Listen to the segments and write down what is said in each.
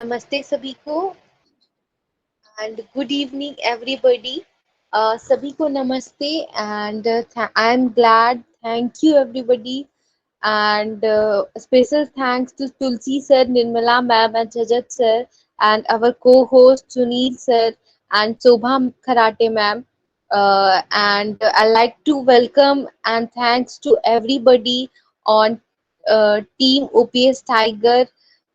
नमस्ते सभी को एंड गुड इवनिंग एवरीबॉडी। सभी को namaste and I am glad, thank you everybody and special thanks to Tulsi sir, Nirmala ma'am and Jajat sir and our co-host Sunil sir and Shobha Kharate ma'am. And I like to welcome and thanks to everybody on team OPS Tiger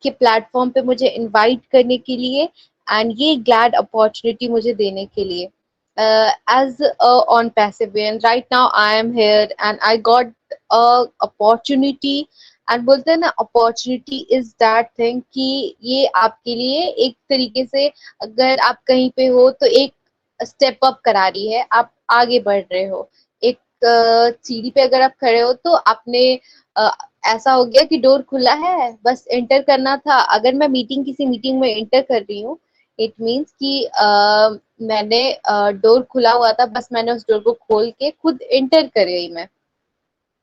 के platform पे मुझे invite करने के लिए and ये glad opportunity मुझे देने के लिए। As on passive and right now I am here and I got a opportunity and बोलते हैं ना अपॉर्चुनिटी इज दैट थिंग कि ये आपके लिए एक तरीके से अगर आप कहीं पे हो तो एक स्टेप अप करा रही है, आप आगे बढ़ रहे हो। एक सीढ़ी पे अगर आप खड़े हो तो आपने अ, ऐसा हो गया कि डोर खुला है, बस एंटर करना था। अगर मैं किसी मीटिंग में एंटर कर रही हूँ, इट मीन्स कि मैंने डोर खुला हुआ था, बस मैंने उस डोर को खोल के खुद एंटर कर गई मैं।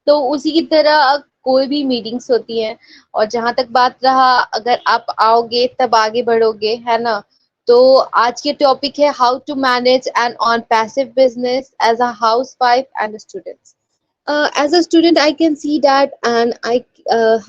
तो उसी की तरह कोई भी मीटिंग्स होती हैं। और जहां तक बात रहा, अगर आप आओगे तब आगे बढ़ोगे, है ना। तो आज के टॉपिक है how to manage an on passive business as a house wife and student. As a student I can see that and I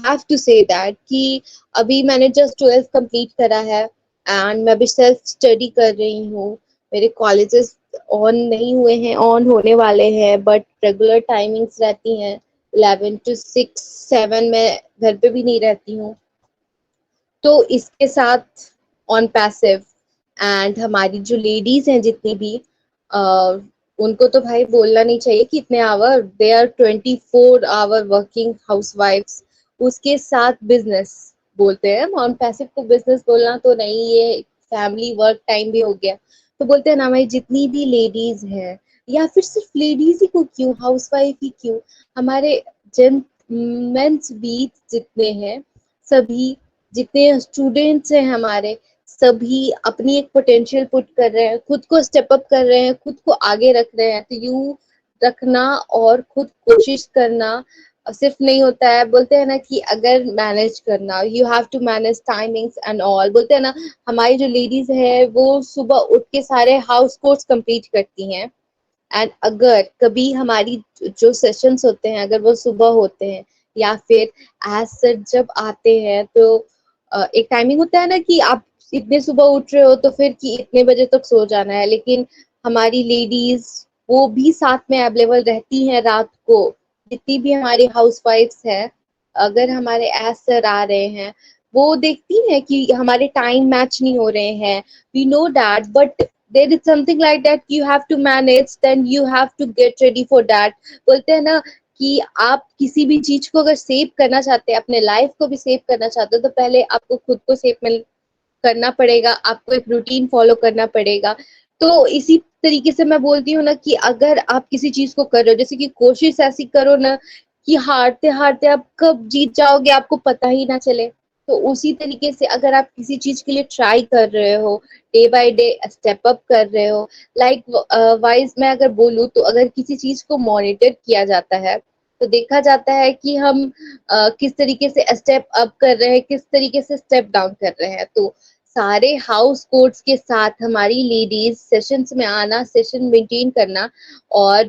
have to say that कि अभी मैंने जस्ट 12th कंप्लीट करा है एंड मैं अभी self study कर रही हूँ। मेरे कॉलेजेस ऑन नहीं हुए हैं, ऑन होने वाले हैं, बट रेगुलर टाइमिंग्स रहती हैं 11 to 6 7। मैं घर पे भी नहीं रहती हूँ। तो इसके साथ ऑन पैसिव एंड हमारी जो लेडीज हैं जितनी भी, uh, उनको तो भाई बोलना नहीं चाहिए कि इतने hour, they are 24 hour working house wifes. उसके साथ बिजनेस बोलते हैं हम, ऑन पैसिव को बिजनेस बोलना तो नहीं, ये फैमिली वर्क टाइम भी हो गया। तो बोलते हैं ना भाई, जितनी भी लेडीज हैं या फिर सिर्फ लेडीज ही को क्यों, हाउस वाइफ ही क्यों, हमारे जेंट मेंस भी जितने हैं, सभी जितने स्टूडेंट्स हैं हमारे, सभी अपनी एक पोटेंशियल पुट कर रहे हैं, खुद को स्टेप अप कर रहे हैं, खुद को आगे रख रहे हैं। तो यूं रखना और खुद कोशिश करना सिर्फ नहीं होता है। बोलते हैं ना कि अगर मैनेज करना, you have to manage timings and all. बोलते हैं ना, हमारी जो लेडीज है वो सुबह उठ के सारे हाउस कोर्स कंप्लीट करती हैं। एंड अगर कभी हमारी जो सेशंस होते हैं अगर वो सुबह होते हैं या फिर एज सच जब आते हैं, तो एक टाइमिंग होता है ना कि आप इतने सुबह उठ रहे हो तो फिर कि इतने बजे तक सो जाना है। लेकिन हमारी लेडीज वो भी साथ में अवेलेबल रहती हैं रात को। जितनी भी हमारी हाउस वाइफ्स हैं, अगर हमारे एज सर आ रहे हैं, वो देखती हैं कि हमारे टाइम मैच नहीं हो रहे हैं, we know that, but there is something like that you have to manage, then you have to get ready for that। बोलते हैं ना कि आप किसी भी चीज को अगर सेव करना चाहते हैं, अपने लाइफ को भी सेव करना चाहते हो, तो पहले आपको खुद को सेव करना पड़ेगा, आपको एक रूटीन फॉलो करना पड़ेगा। तो इसी तरीके से मैं बोलती हूँ ना कि अगर आप किसी चीज को कर रहे हो, जैसे कि कोशिश ऐसी करो ना कि हारते हारते आप कब जीत जाओगे आपको पता ही ना चले। तो उसी तरीके से अगर आप किसी चीज के लिए ट्राई कर रहे हो, day by day step up कर रहे हो, लाइक वाइज मैं अगर बोलूँ तो अगर किसी चीज को मॉनिटर किया जाता है तो देखा जाता है कि हम किस तरीके से स्टेप अप कर रहे हैं, किस तरीके से स्टेप डाउन कर रहे हैं। तो सारे हाउस कोर्स के साथ हमारी लेडीज सेशंस में आना, सेशन मेंटेन करना और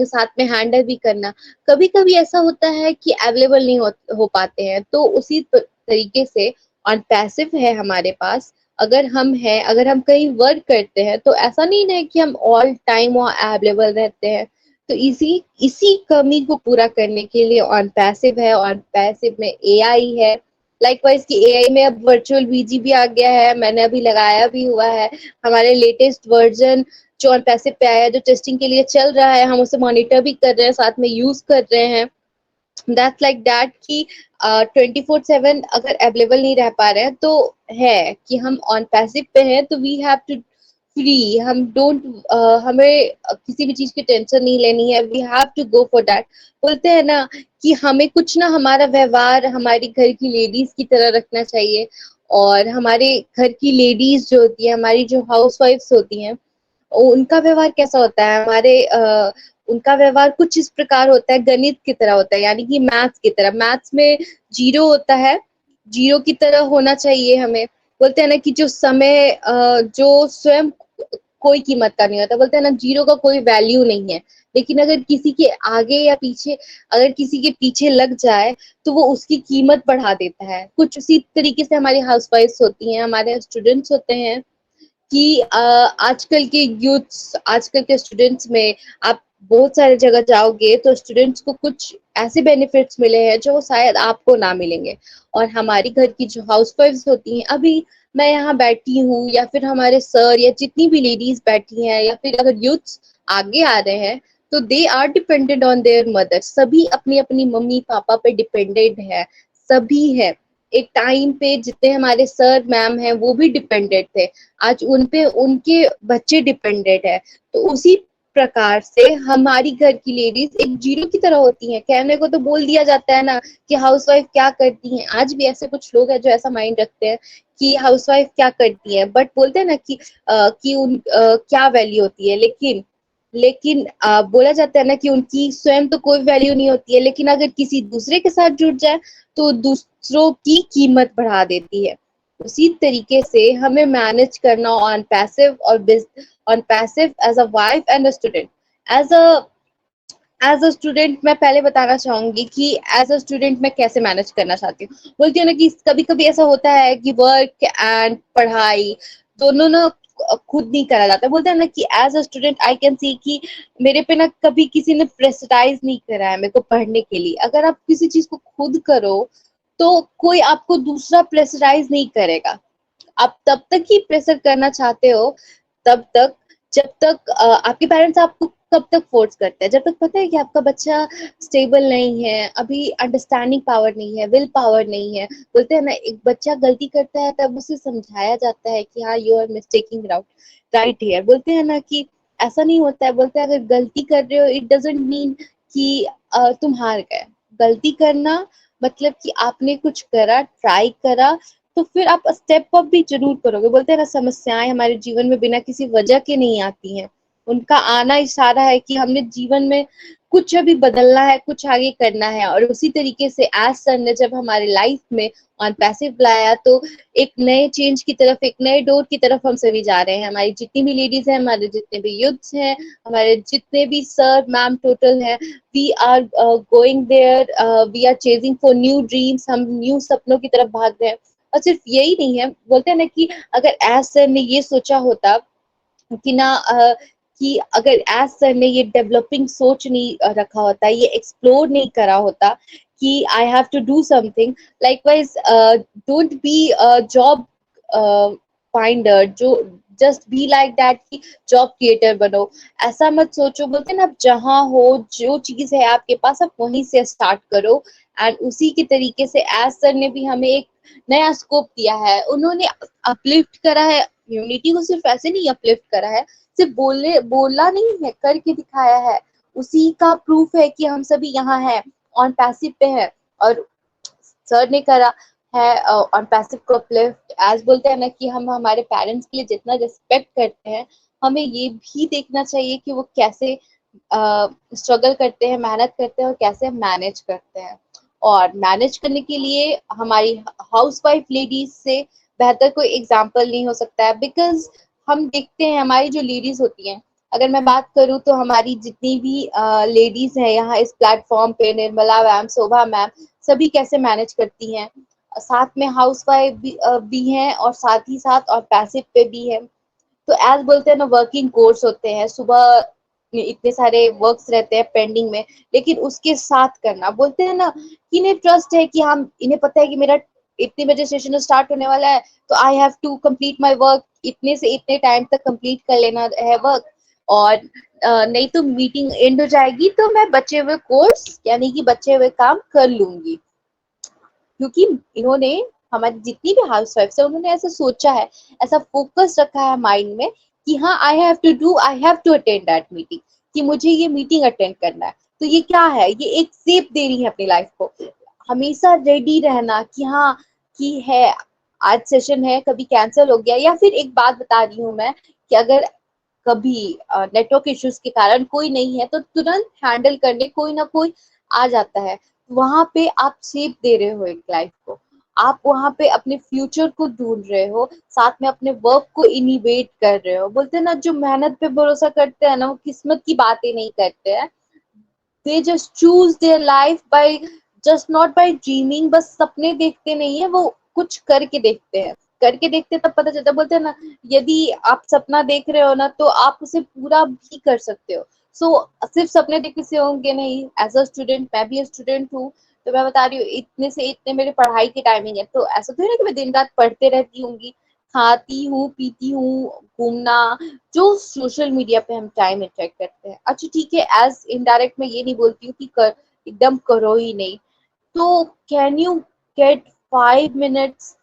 साथ में हैंडल भी करना। कभी कभी ऐसा होता है कि अवेलेबल नहीं हो पाते हैं, तो उसी तरीके से ऑन पैसिव है हमारे पास। अगर हम हैं, अगर हम कहीं वर्क करते हैं, तो ऐसा नहीं है कि हम ऑल टाइम वहाँ अवेलेबल रहते हैं। तो इसी इसी कमी को पूरा करने के लिए ऑन पैसिव है। ऑन पैसिव में एआई है, लाइकवाइज की एआई में अब वर्चुअल वीजी भी आ गया है, मैंने अभी लगाया भी हुआ है। हमारे लेटेस्ट वर्जन जो ऑन पैसिव पे आया है, जो टेस्टिंग के लिए चल रहा है, हम उसे मॉनिटर भी कर रहे हैं, साथ में यूज कर रहे हैं। दैट्स लाइक दैट कि 24/7 अगर अवेलेबल नहीं रह पा रहे हैं, तो है कि हम ऑन पैसिव पे हैं, तो वी हैव टू फ्री, हम डोंट हमें किसी भी चीज की टेंशन नहीं लेनी है, we have to go for that. बोलते हैं ना कि हमें कुछ ना, हमारा व्यवहार हमारी घर की लेडीज की तरह रखना चाहिए। और हमारे घर की लेडीज जो होती है, हमारी जो हाउस वाइफ्स होती हैं, उनका व्यवहार कैसा होता है, उनका व्यवहार कुछ इस प्रकार होता है, गणित की तरह होता है, यानी कि मैथ्स की तरह। मैथ्स में जीरो होता है, जीरो की तरह होना चाहिए हमें। बोलते हैं ना कि जो समय जो स्वयं कोई कीमत का नहीं होता, बोलते हैं ना जीरो का कोई वैल्यू नहीं है, लेकिन अगर किसी के आगे या पीछे, अगर किसी के पीछे लग जाए तो वो उसकी कीमत बढ़ा देता है। कुछ उसी तरीके से हमारी हाउसवाइफ्स होती हैं, हमारे स्टूडेंट्स होते हैं कि आजकल के यूथ्स, आजकल के स्टूडेंट्स में आप बहुत सारे जगह जाओगे तो स्टूडेंट्स को कुछ ऐसे बेनिफिट्स मिले हैं जो शायद आपको ना मिलेंगे। और हमारी घर की जो हाउसवाइफ्स होती हैं, अभी मैं यहाँ बैठी हूँ या फिर हमारे सर या जितनी भी लेडीज बैठी हैं या फिर अगर यूथ्स आगे आ रहे हैं, तो they are dependent on their mother. सभी अपनी अपनी मम्मी पापा पे डिपेंडेंट है, सभी है। एक टाइम पे जितने हमारे सर मैम हैं वो भी डिपेंडेंट थे, आज उन पे उनके बच्चे डिपेंडेंट है। तो उसी प्रकार से हमारी घर की लेडीज एक जीरो की तरह होती हैं। कहने को तो बोल दिया जाता है ना कि हाउसवाइफ क्या करती हैं, आज भी ऐसे कुछ लोग हैं जो ऐसा माइंड रखते हैं कि हाउसवाइफ क्या करती है, बट बोलते हैं ना कि क्या वैल्यू होती है। लेकिन लेकिन बोला जाता है ना कि उनकी स्वयं तो कोई वैल्यू नहीं होती है, लेकिन अगर किसी दूसरे के साथ जुड़ जाए तो दूसरों की कीमत बढ़ा देती है। उसी तरीके से हमें मैनेज करना ऑन पैसिव और on passive as a wife and a student. As a as a student मैं पहले बताना चाहूंगी कि एज अ स्टूडेंट मैं कैसे मैनेज करना चाहती हूँ। बोलती हूँ ना कि कभी कभी ऐसा होता है कि वर्क एंड पढ़ाई दोनों ना खुद नहीं करा जाता। बोलते हैं ना कि as a student I can see कि मेरे पे ना कभी किसी ने प्रेशराइज नहीं करा है मेरे को पढ़ने के लिए। अगर आप किसी चीज को खुद करो तो कोई आपको दूसरा प्रेशराइज नहीं करेगा। आप तब तक ही प्रेशर करना चाहते हो, तब तक जब तक आपके पेरेंट्स आपको कब तक फोर्स करते हैं, जब तक पता है कि आपका बच्चा स्टेबल नहीं है, अभी अंडरस्टैंडिंग पावर नहीं है, विल पावर नहीं है। बोलते हैं ना एक बच्चा गलती करता है तब उसे समझाया जाता है कि हाँ you are mistaking right here. बोलते हैं ना कि ऐसा नहीं होता है। बोलते हैं अगर गलती कर रहे हो इट डजंट मीन कि तुम हार गए। गलती करना मतलब कि आपने कुछ करा, ट्राई करा, तो फिर आप स्टेप अप भी जरूर करोगे। बोलते हैं ना समस्याएं हमारे जीवन में बिना किसी वजह के नहीं आती हैं, उनका आना इशारा है कि हमने जीवन में कुछ अभी बदलना है, कुछ आगे करना है। और उसी तरीके से एज सर ने जब हमारे लाइफ में ऑन पैसिव लाया तो एक नए चेंज की तरफ, एक नए डोर की तरफ हम सभी जा रहे हैं। हमारी जितनी भी लेडीज हैं, हमारे जितने भी यूथ्स हैं, हमारे जितने भी सर मैम टोटल हैं, we are going there, we are chasing for new dreams. हम न्यू सपनों की तरफ भाग रहे हैं। और सिर्फ यही नहीं है, बोलते हैं ना कि अगर एज सर ने ये सोचा होता कि ना कि अगर एज सर ने ये डेवलपिंग सोच नहीं रखा होता, ये एक्सप्लोर नहीं करा होता कि I have to do something. Likewise don't be job finder, जो जस्ट बी लाइक दैट कि जॉब क्रिएटर बनो। ऐसा मत सोचो। बोलते हैं ना आप जहाँ हो, जो चीज है आपके पास, आप वहीं से स्टार्ट करो। एंड उसी के तरीके से एज सर ने भी हमें एक नया स्कोप दिया है। उन्होंने अपलिफ्ट करा है ह्यूमनिटी को, सिर्फ ऐसे नहीं अपलिफ्ट करा है, सिर्फ बोला नहीं है, करके दिखाया है। उसी का प्रूफ है कि हम सभी यहाँ हैं, ऑन पैसिव पे है। और सर ने करा है ऑन पैसिव को अपलिफ्ट। एज बोलते हैं ना कि हम हमारे पेरेंट्स के लिए जितना रिस्पेक्ट करते हैं, हमें ये भी देखना चाहिए कि वो कैसे स्ट्रगल करते हैं, मेहनत करते हैं और कैसे मैनेज करते हैं। और मैनेज करने के लिए हमारी हाउसवाइफ लेडीज से बेहतर कोई एग्जाम्पल नहीं हो सकता है। बिकॉज हम देखते हैं हमारी जो लेडीज होती हैं, अगर मैं बात करूं तो हमारी जितनी भी लेडीज हैं यहाँ इस प्लेटफॉर्म पे, निर्मला मैम, शोभा मैम, सभी कैसे मैनेज करती हैं। साथ में हाउसवाइफ भी हैं और साथ ही साथ और पैसिव पे भी है। तो एज बोलते हैं ना वर्किंग कोर्स होते हैं, सुबह इतने सारे वर्क्स रहते हैं पेंडिंग में, लेकिन उसके साथ करना। बोलते हैं ना कि इन्हें ट्रस्ट है कि हम, इन्हें पता है कि मेरा इतने बजे सेशन स्टार्ट होने वाला है, तो I have to complete my work, इतने से इतने टाइम तक कंप्लीट कर लेना है वर्क। और नहीं तो मीटिंग एंड हो जाएगी तो मैं बचे हुए कोर्स यानी कि बचे हुए काम कर लूंगी। क्योंकि इन्होंने, हमारी जितनी भी हाउस वाइफ है, उन्होंने ऐसा सोचा है, ऐसा फोकस रखा है माइंड में कि हाँ I have to attend that meeting, कि मुझे ये मीटिंग अटेंड करना है। तो ये क्या है, ये एक सेप दे रही है अपनी लाइफ को। हमेशा रेडी रहना कि हाँ, कि है आज सेशन है, कभी कैंसिल हो गया, या फिर एक बात बता रही हूँ मैं कि अगर कभी नेटवर्क इश्यूज के कारण कोई नहीं है तो तुरंत हैंडल करने कोई ना कोई आ जाता है। वहां पे आप शेप दे रहे हो एक लाइफ को। आप वहां पे अपने फ्यूचर को ढूंढ रहे हो, साथ में अपने वर्क को इनिवेट कर रहे हो। बोलते हैं ना, जो मेहनत पे भरोसा करते हैं ना, वो किस्मत की बातें नहीं करते हैं। They just choose their life by, just not by dreaming. बस सपने देखते नहीं है वो, कुछ करके देखते हैं। करके देखते हैं तब पता चलता है। बोलते हैं ना, यदि आप सपना देख रहे हो ना, तो आप उसे पूरा भी कर सकते हो। सो सिर्फ सपने देखने से होंगे नहीं। एज अ स्टूडेंट, मैं भी स्टूडेंट हूँ, तो मैं बता रही हूँ, इतने से इतने मेरे पढ़ाई की टाइमिंग है, तो ऐसा तो है ना कि मैं दिन रात पढ़ते रहती हूँ, खाती हूँ, पीती हूँ, घूमना, जो सोशल मीडिया पे हम टाइम इंटरेक्ट करते हैं। अच्छा ठीक है, एज इनडायरेक्ट मैं ये नहीं बोलती हूँ कि एकदम करो ही नहीं। तो कैन यू गेट 5 मिनट्स,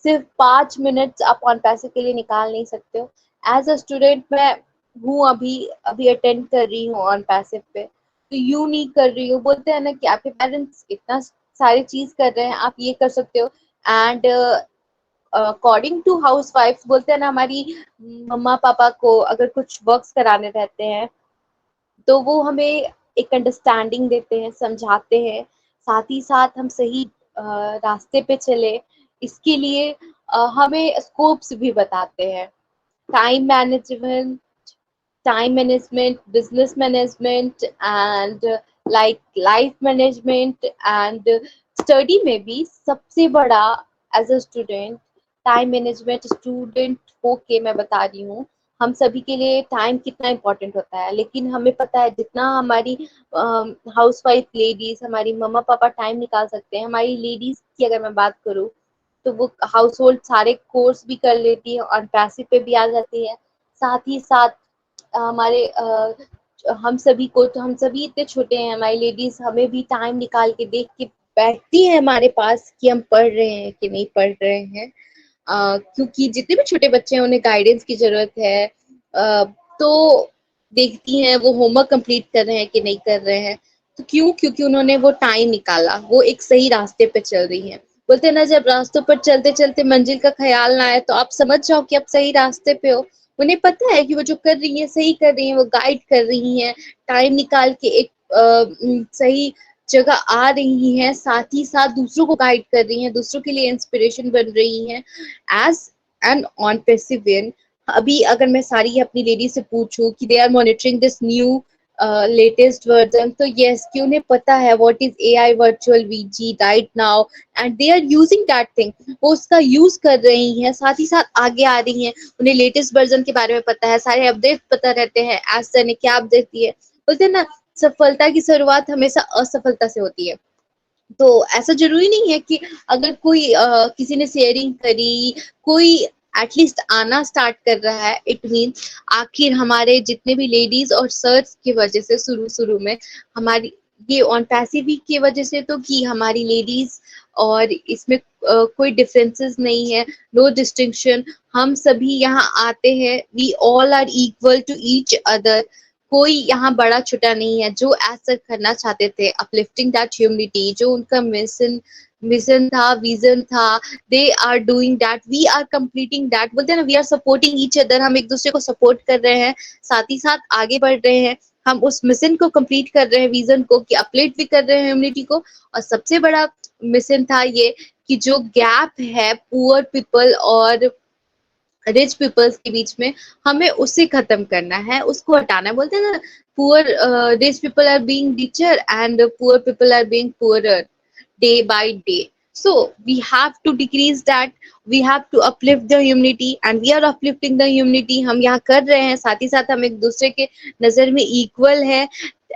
सिर्फ 5 मिनट्स आप ऑन पैसे के लिए निकाल नहीं सकते हो? एज अ स्टूडेंट मैं हूँ, अभी अभी अटेंड कर रही हूँ ऑन पैसे पे, तो यू नहीं कर रही हूँ। बोलते हैं ना कि आपके पेरेंट्स इतना सारी चीज कर रहे हैं, आप ये कर सकते हो। And according to housewife, बोलते हैं ना, हमारी मम्मा पापा को अगर कुछ वर्क्स कराने रहते हैं, तो वो हमें एक अंडरस्टैंडिंग देते हैं, समझाते हैं, साथ ही साथ हम सही रास्ते पे चले, इसके लिए हमें स्कोप्स भी बताते हैं। Time management, business management, and like life management and study में भी सबसे बड़ा, as a student, time management student होके मैं बता रही हूँ, हम सभी के लिए टाइम कितना इम्पोर्टेंट होता है। लेकिन हमें पता है, जितना हमारी हाउस वाइफ लेडीज, हमारी मम्मा पापा टाइम निकाल सकते हैं, हमारी लेडीज की अगर मैं बात करूँ, तो वो हाउस होल्ड सारे कोर्स भी कर लेती है और पैसे पे भी आ जाती है। साथ ही साथ हमारे हम सभी को, तो हम सभी इतने छोटे हैं, हमारी लेडीज हमें भी टाइम निकाल के देख के बैठती है हमारे पास कि हम पढ़ रहे हैं कि नहीं पढ़ रहे हैं। क्योंकि जितने भी छोटे बच्चे हैं उन्हें गाइडेंस की जरूरत है। तो देखती हैं वो होमवर्क कंप्लीट कर रहे हैं कि नहीं कर रहे हैं। तो क्यों? क्योंकि उन्होंने वो टाइम निकाला, वो एक सही रास्ते पे चल रही हैं। बोलते हैं ना, जब रास्तों पर चलते चलते मंजिल का ख्याल ना आए, तो आप समझ जाओ कि आप सही रास्ते पे हो। उन्हें पता है कि वो जो कर रही है सही कर रही है, वो गाइड कर रही हैं, टाइम निकाल के एक सही जगह आ रही हैं, साथ ही साथ दूसरों को गाइड कर रही हैं, दूसरों के लिए इंस्पिरेशन बन रही हैं। एज एन ऑन पेसिवियन, अभी अगर मैं सारी अपनी लेडी से पूछूं कि they are monitoring this new latest version, तो यस, कि उन्हें पता है व्हाट इज एआई वर्चुअल वीजी right now, and they are using that thing. वो उसका यूज कर रही हैं, साथ ही साथ आगे आ रही हैं। उन्हें लेटेस्ट वर्जन के बारे में पता है, सारे अपडेट पता रहते हैं, एज सर ने क्या अपडेट दिए। बोलते हैं ना, सफलता की शुरुआत हमेशा असफलता से होती है। तो ऐसा जरूरी नहीं है कि अगर कोई किसी ने शेयरिंग करी, कोई एटलीस्ट आना स्टार्ट कर रहा है, इट मीन आखिर हमारे जितने भी लेडीज और सर्स की वजह से शुरू शुरू में हमारी ये ऑन पैसिव की वजह से, तो कि हमारी लेडीज, और इसमें कोई डिफरेंसेस नहीं है, नो डिस्टिंक्शन। हम सभी यहाँ आते हैं, we all are equal to each other. कोई यहाँ बड़ा छोटा नहीं है। जो ऐसा करना चाहते थे, अपलिफ्टिंग दैट ह्यूमिलिटी, जो उनका मिशन मिशन था, विजन था, they are doing that, we are completing that. बोलते हैं ना, we are supporting each other, हम एक दूसरे को सपोर्ट कर रहे हैं, साथ ही साथ आगे बढ़ रहे हैं। हम उस मिशन को कंप्लीट कर रहे हैं, विजन को, कि अपलिफ्ट भी कर रहे हैं ह्यूमिलिटी को। और सबसे बड़ा मिशन था ये, कि जो गैप है पुअर पीपल और रिच पीपल्स के बीच में, हमें उसे खत्म करना है, उसको हटाना है। बोलते हैं ना, poor rich people are being richer and poor people are being poorer day by day. So we have to decrease that, we have to uplift the humanity, and we are uplifting the humanity, हम यहाँ कर रहे हैं, साथ ही साथ हम एक दूसरे के नजर में इक्वल है।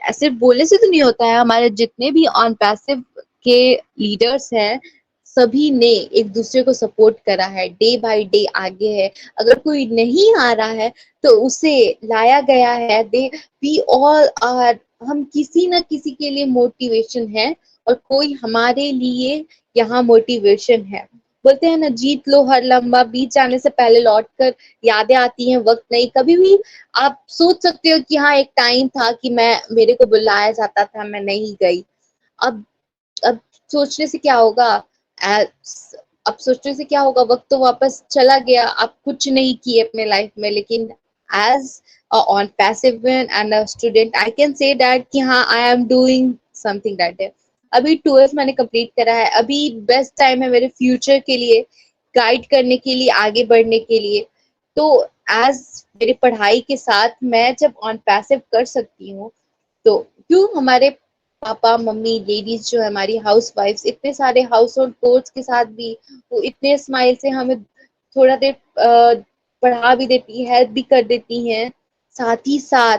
ऐसे बोलने से तो नहीं होता है। हमारे जितने भी ऑन पैसिव के लीडर्स हैं, सभी ने एक दूसरे को सपोर्ट करा है, डे बाय डे आगे है। अगर कोई नहीं आ रहा है, तो उसे लाया गया है। दे वी ऑल आर, हम किसी ना किसी के लिए मोटिवेशन है, और कोई हमारे लिए यहाँ मोटिवेशन है। बोलते हैं ना, जीत लो हर लम्बा, बीत जाने से पहले लौट कर यादें आती हैं, वक्त नहीं। कभी भी आप सोच सकते हो कि हाँ, एक टाइम था कि मैं, मेरे को बुलाया जाता था, मैं नहीं गई। अब अब सोचने से क्या होगा? अब सोचने से क्या होगा? वक्त तो वापस चला गया, आप कुछ नहीं किए अपने लाइफ में। लेकिन as on passive and a student, I can say that कि हाँ, I am doing something that है। अभी 12th मैंने कंप्लीट करा है, अभी बेस्ट टाइम है मेरे फ्यूचर के लिए, गाइड करने के लिए, आगे बढ़ने के लिए। तो एज मेरी पढ़ाई के साथ मैं जब ऑन पैसिव कर सकती हूँ, तो क्यों हमारे पापा मम्मी लेडीज जो है हमारी हाउस वाइफ्स इतने सारे हाउस होल्ड कोर्स के साथ भी वो इतने स्माइल से हमें थोड़ा देर पढ़ा भी देती है, हेल्प भी कर देती हैं। साथ ही साथ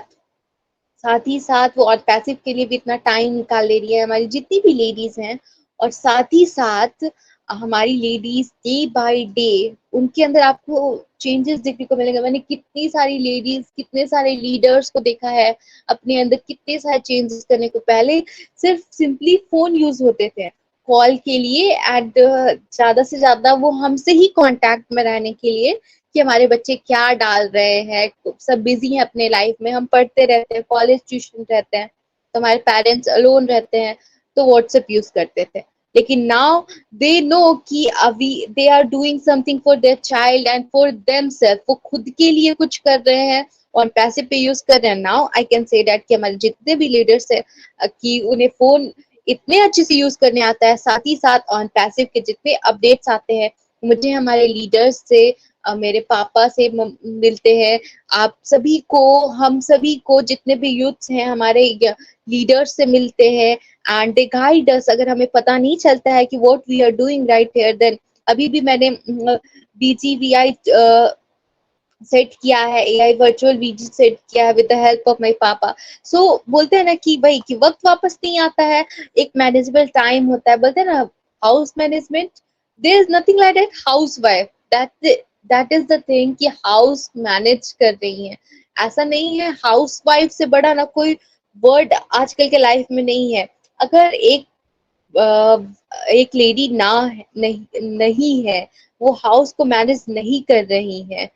साथ ही साथ वो और पैसिव के लिए भी इतना टाइम निकाल ले रही है हमारी जितनी भी लेडीज हैं। और साथ ही साथ हमारी लेडीज डे बाय डे उनके अंदर आपको चेंजेस देखने को मिलेंगे। मैंने कितनी सारी लेडीज, कितने सारे लीडर्स को देखा है अपने अंदर कितने सारे चेंजेस करने को। पहले सिर्फ सिंपली फोन यूज होते थे कॉल के लिए एंड ज्यादा से ज्यादा वो हमसे ही कांटेक्ट में रहने के लिए कि हमारे बच्चे क्या डाल रहे हैं। सब बिजी हैं अपने लाइफ में, हम पढ़ते रहते हैं, कॉलेज ट्यूशन रहते हैं, तो हमारे पेरेंट्स अलोन रहते हैं, तो व्हाट्सएप यूज करते थे। लेकिन नाउ दे नो कि अभी they are doing something for their child and for themselves, वो खुद के लिए कुछ कर रहे हैं और पैसे पे यूज कर रहे हैं। Now I can say that कि हमारे जितने भी लीडर्स है कि उन्हें फोन इतने अच्छे से यूज करने आता है। साथ ही साथ ऑन पैसिव के जितने अपडेट्स आते हैं मुझे हमारे लीडर्स से, मेरे पापा से मिलते हैं। आप सभी को, हम सभी को जितने भी यूथ्स हैं हमारे लीडर्स से मिलते हैं एंड दे गाइड अस। अगर हमें पता नहीं चलता है कि what we are doing right here, then अभी भी मैंने बीजीवीआई सेट किया है, एआई वर्चुअल वीजी सेट किया है with the help of my पापा। सो बोलते हैं ना कि भाई कि वक्त वापस नहीं आता है, एक मैनेजेबल टाइम होता है। बोलते हैं ना house management, there is nothing like that housewife, that is the thing कि हाउस मैनेज कर रही है। ऐसा नहीं है, हाउस वाइफ से बड़ा ना कोई वर्ड आजकल के लाइफ में नहीं है। अगर एक लेडी ना नहीं है, वो हाउस को मैनेज नहीं कर रही है,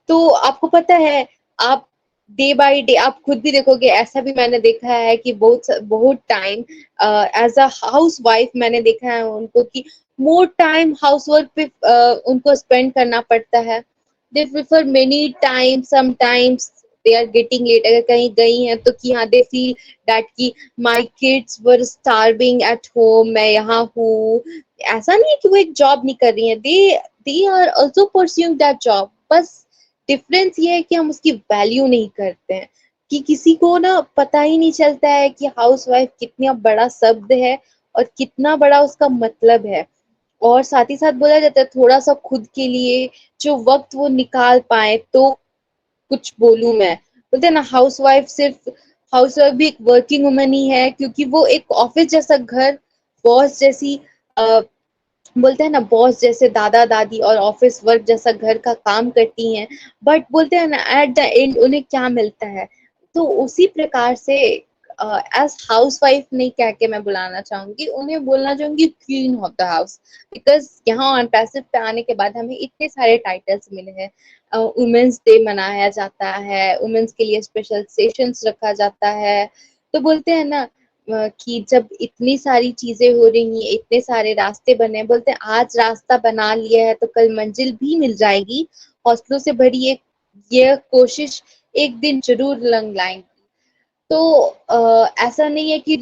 तो आपको पता है, आप डे बाय डे आप खुद भी देखोगे। ऐसा भी मैंने देखा है कि बहुत बहुत time as a house wife मैंने देखा है उनको कि मोर टाइम हाउस वर्क पे उनको स्पेंड करना पड़ता है। They prefer many time, sometimes they are getting late. अगर कहीं गई हैं तो कि हाँ दे फील दैट कि my kids were starving at home, मैं यहाँ हूँ। ऐसा नहीं है कि वो एक जॉब नहीं कर रही है, they are also pursuing that job. बस डिफरेंस ये है कि हम उसकी वैल्यू नहीं करते हैं, कि किसी को ना पता ही नहीं चलता है कि हाउस वाइफ कितना बड़ा शब्द है और कितना बड़ा उसका मतलब है। और साथ ही साथ बोला जाता है थोड़ा सा खुद के लिए जो वक्त वो निकाल पाए तो कुछ बोलूं मैं। बोलते हैं ना हाउस वाइफ सिर्फ, हाउस वाइफ भी एक वर्किंग वुमन ही है, क्योंकि वो एक ऑफिस जैसा घर, बॉस जैसी बोलते हैं ना बॉस जैसे दादा दादी और ऑफिस वर्क जैसा घर का काम करती हैं। बट बोलते हैं ना एट द एंड उन्हें क्या मिलता है। तो उसी प्रकार से एज हाउस वाइफ नहीं कह के मैं बुलाना चाहूंगी, उन्हें बोलना चाहूंगी queen of the house. Because यहाँ ऑन पैसिव पे आने के बाद हमें इतने सारे टाइटल्स मिले हैं। वुमेन्स डे मनाया जाता है, वुमेन्स के लिए स्पेशल सेशंस रखा जाता है। तो बोलते हैं ना कि जब इतनी सारी चीजें हो रही हैं, इतने सारे रास्ते बने हैं, बोलते हैं आज रास्ता बना लिया है तो कल मंजिल भी मिल जाएगी। हौसलों से भरी एक ये कोशिश एक दिन जरूर रंग लाएंगी। तो ऐसा नहीं है कि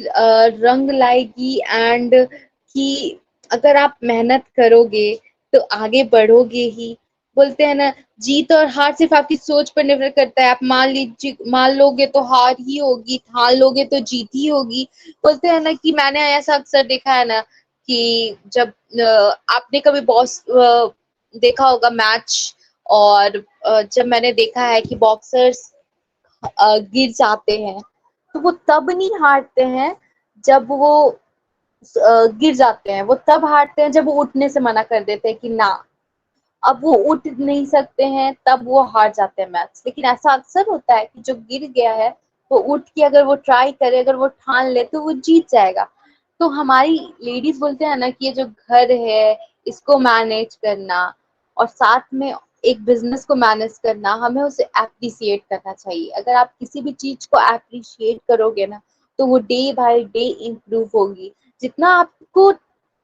रंग लाएगी एंड कि अगर आप मेहनत करोगे तो आगे बढ़ोगे ही। बोलते हैं ना जीत और हार सिर्फ आपकी सोच पर निर्भर करता है। आप मान लोगे तो हार ही होगी, ठान लोगे तो जीत ही होगी। बोलते हैं ना कि मैंने ऐसा अक्सर देखा है ना कि जब आपने कभी बॉस देखा होगा मैच, और जब मैंने देखा है कि बॉक्सर्स गिर जाते हैं तो वो तब नहीं हारते हैं जब वो गिर जाते हैं, वो तब हारते हैं जब वो उठने से मना कर देते हैं कि ना अब वो उठ नहीं सकते हैं, तब वो हार जाते हैं मैच। लेकिन ऐसा अक्सर होता है कि जो गिर गया है वो उठ के अगर वो ट्राई करे, अगर वो ठान ले तो वो जीत जाएगा। तो हमारी लेडीज बोलते हैं ना कि ये जो घर है इसको मैनेज करना और साथ में एक बिजनेस को मैनेज करना, हमें उसे एप्रिसिएट करना चाहिए। अगर आप किसी भी चीज को एप्रिशिएट करोगे ना तो वो डे बाय डे इम्प्रूव होगी। जितना आपको,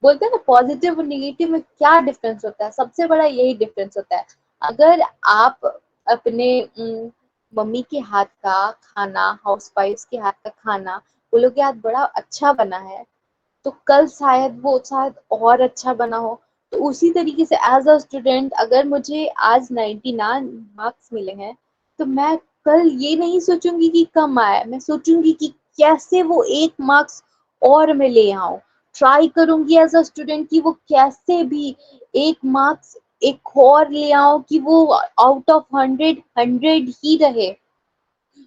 बोलते हैं ना पॉजिटिव और निगेटिव में क्या डिफरेंस होता है, सबसे बड़ा यही डिफरेंस होता है। अगर आप अपने मम्मी के हाथ का खाना, हाउस वाइफ के हाथ का खाना बोलोगे आज बड़ा अच्छा बना है, तो कल शायद और अच्छा बना हो। तो उसी तरीके से एज अ स्टूडेंट अगर मुझे आज 99 मार्क्स मिले हैं, तो मैं कल ये नहीं सोचूंगी कि कम आए, मैं सोचूंगी कि कैसे वो 1 मार्क्स और मैं ले आऊं। ट्राई करूंगी एज अ स्टूडेंट कि वो कैसे भी 1 मार्क्स एक और ले आओ, कि वो आउट ऑफ 100 ही रहे।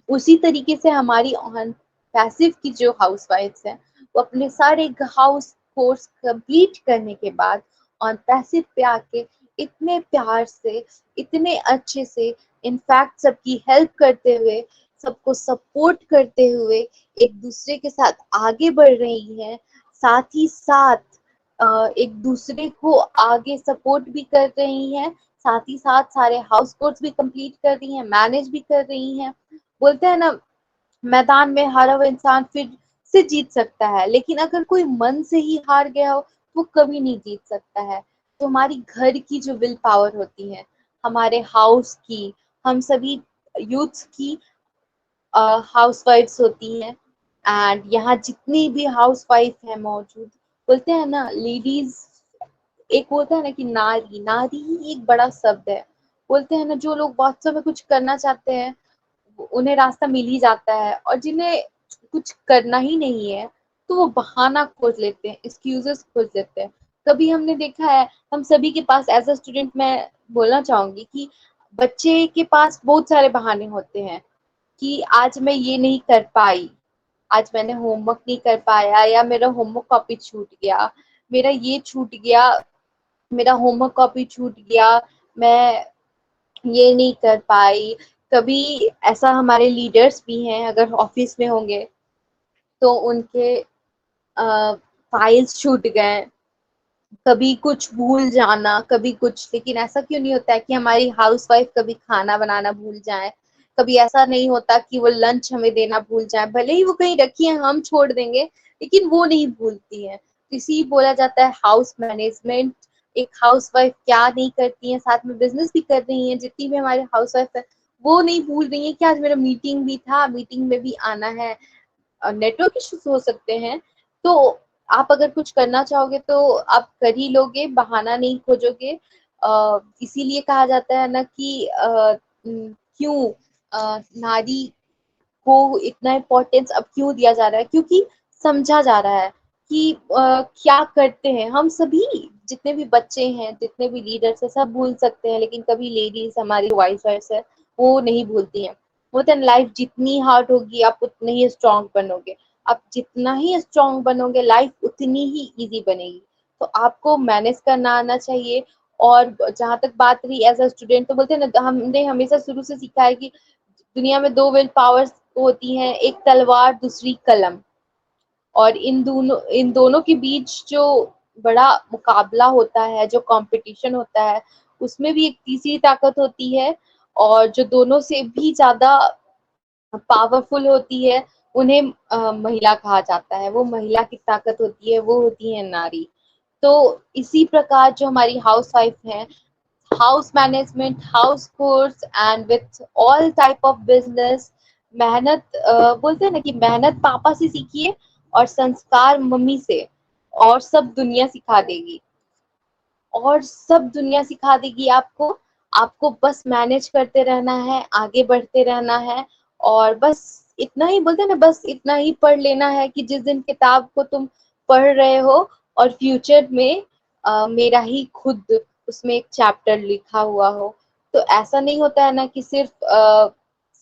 उसी तरीके से हमारी ऑन पैसिव की जो हाउसवाइफ्स हैं, वो अपने सारे हाउस कोर्स कंप्लीट करने के बाद ऑन पैसिव पे आके इतने प्यार से, इतने अच्छे से, इनफैक्ट सबकी हेल्प करते हुए, सबको सपोर्ट करते हुए एक दूसरे के साथ आगे बढ़ रही हैं। साथ ही साथ एक दूसरे को आगे सपोर्ट भी कर रही हैं, साथ ही साथ सारे हाउस कोर्स भी कंप्लीट कर रही हैं, मैनेज भी कर रही हैं। बोलते हैं ना, मैदान में हारा हुआ इंसान फिर से जीत सकता है, लेकिन अगर कोई मन से ही हार गया हो, वो कभी नहीं जीत सकता है। तो हमारी घर की जो विल पावर होती है, हमारे हाउस की, हम सभी यूथ्स की हाउसवाइफ्स होती हैं। एंड यहाँ जितनी भी हाउसवाइफ है मौजूद, बोलते हैं ना लेडीज, एक होता है ना कि नारी, नारी ही एक बड़ा शब्द है। बोलते हैं ना, जो लोग वास्तव में कुछ करना चाहते हैं, उन्हें रास्ता मिल ही जाता है, और जिन्हें कुछ करना ही नहीं है, तो वो बहाना खोज लेते हैं, एक्सक्यूजेस खोज लेते हैं। कभी हमने देखा है, हम सभी के पास एज अ स्टूडेंट मैं बोलना चाहूंगी कि बच्चे के पास बहुत सारे बहाने होते हैं कि आज मैं ये नहीं कर पाई, आज मैंने होमवर्क नहीं कर पाया, या मेरा होमवर्क कॉपी छूट गया, मेरा ये छूट गया, मेरा होमवर्क कॉपी छूट गया, मैं ये नहीं कर पाई। कभी ऐसा हमारे लीडर्स भी हैं, अगर ऑफिस में होंगे तो उनके फाइल्स छूट गए, कभी कुछ भूल जाना, कभी कुछ। लेकिन ऐसा क्यों नहीं होता है कि हमारी हाउसवाइफ कभी खाना बनाना भूल जाए, कभी ऐसा नहीं होता कि वो लंच हमें देना भूल जाए, भले ही वो कहीं रखी है हम छोड़ देंगे, लेकिन वो नहीं भूलती है। इसी बोला जाता है हाउस मैनेजमेंट। एक हाउसवाइफ क्या नहीं करती है, साथ में बिजनेस भी कर रही है, जितनी भी हमारे हाउसवाइफ है वो नहीं भूल रही है कि आज मेरा मीटिंग भी था, मीटिंग में भी आना है। नेटवर्क इश्यूज हो सकते हैं, तो आप अगर कुछ करना चाहोगे तो आप कर ही लोगे, बहाना नहीं खोजोगे। इसीलिए कहा जाता है ना कि क्यों नारी को इतना इम्पोर्टेंस अब क्यों दिया जा रहा है, क्योंकि समझा जा रहा है कि क्या करते हैं हम सभी, जितने भी बच्चे हैं, जितने भी लीडर्स हैं, सब भूल सकते हैं, लेकिन कभी लेडीज हमारी वाइफर्स है, वो नहीं भूलती हैं। बोलते हैं लाइफ जितनी हार्ड होगी आप उतने ही स्ट्रांग बनोगे, आप जितना ही स्ट्रांग बनोगे लाइफ उतनी ही इजी बनेगी। तो आपको मैनेज करना आना चाहिए। और जहां तक बात रही एज अ स्टूडेंट, तो बोलते हैं ना, हमने हमेशा शुरू से सीखा है कि दुनिया में दो विल पावर्स होती हैं, एक तलवार दूसरी कलम। और इन दोनों के बीच जो बड़ा मुकाबला होता है, जो कंपटीशन होता है, उसमें भी एक तीसरी ताकत होती है, और जो दोनों से भी ज्यादा पावरफुल होती है, उन्हें महिला कहा जाता है। वो महिला की ताकत होती है, वो होती है नारी। तो इसी प्रकार जो हमारी हाउस वाइफ है, house management, house course and with all type of business, मेहनत, बोलते हैं ना कि मेहनत पापा से सीखिए और संस्कार मम्मी से, और सब दुनिया सिखा देगी। और सब दुनिया सिखा देगी आपको। आपको बस मैनेज करते रहना है, आगे बढ़ते रहना है। और बस इतना ही, बोलते हैं ना, बस इतना ही पढ़ लेना है कि जिस दिन किताब को तुम पढ़ रहे हो और फ्यूचर में मेरा ही खुद उसमें एक चैप्टर लिखा हुआ हो। तो ऐसा नहीं होता है ना कि सिर्फ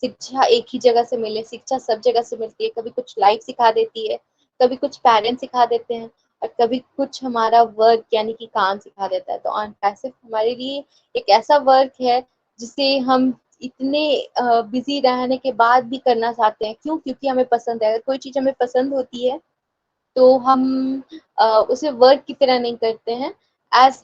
शिक्षा एक ही जगह से मिले, शिक्षा सब जगह से मिलती है। कभी कुछ लाइफ सिखा देती है, कभी कुछ पेरेंट्स सिखा देते हैं, और कभी कुछ हमारा वर्क यानी कि काम सिखा देता है। तो ऑन पैसिव हमारे लिए एक ऐसा वर्क है जिसे हम इतने बिजी रहने के बाद भी करना चाहते हैं। क्यों? क्योंकि हमें पसंद है। अगर कोई चीज हमें पसंद होती है तो हम उसे वर्क की तरह नहीं करते हैं, एज